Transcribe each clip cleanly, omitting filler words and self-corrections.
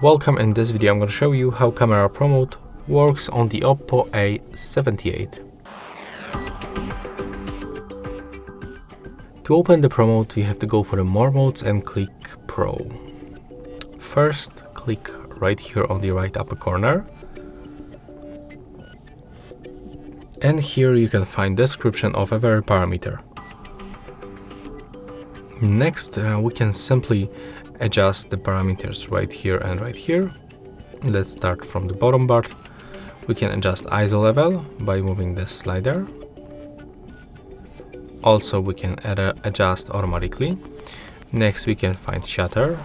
Welcome. In this video I'm going to show you how camera promote works on the Oppo A78. To open the promote you have to go for the more modes and click Pro. First click right here on the right upper corner, and here you can find description of every parameter. Next we can simply adjust the parameters right here and right here. Let's start from the bottom part. We can adjust ISO level by moving the slider. Also we can adjust automatically. Next we can find shutter.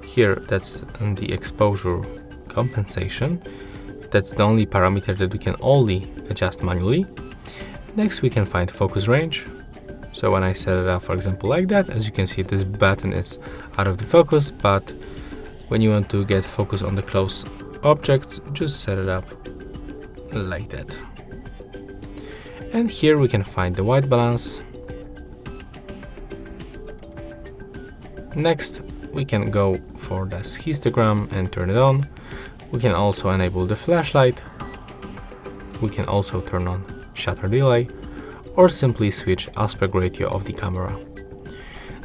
Here that's the exposure compensation. That's the only parameter that we can only adjust manually. Next we can find focus range. So when I set it up, for example, like that, as you can see, this button is out of the focus, but when you want to get focus on the close objects, just set it up like that. And here we can find the white balance. Next, we can go for this histogram and turn it on. We can also enable the flashlight. We can also turn on shutter delay, or simply switch aspect ratio of the camera.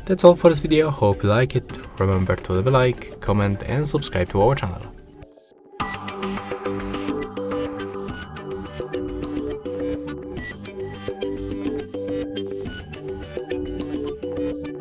That's all for this video. Hope you like it. Remember to leave a like, comment and subscribe to our channel.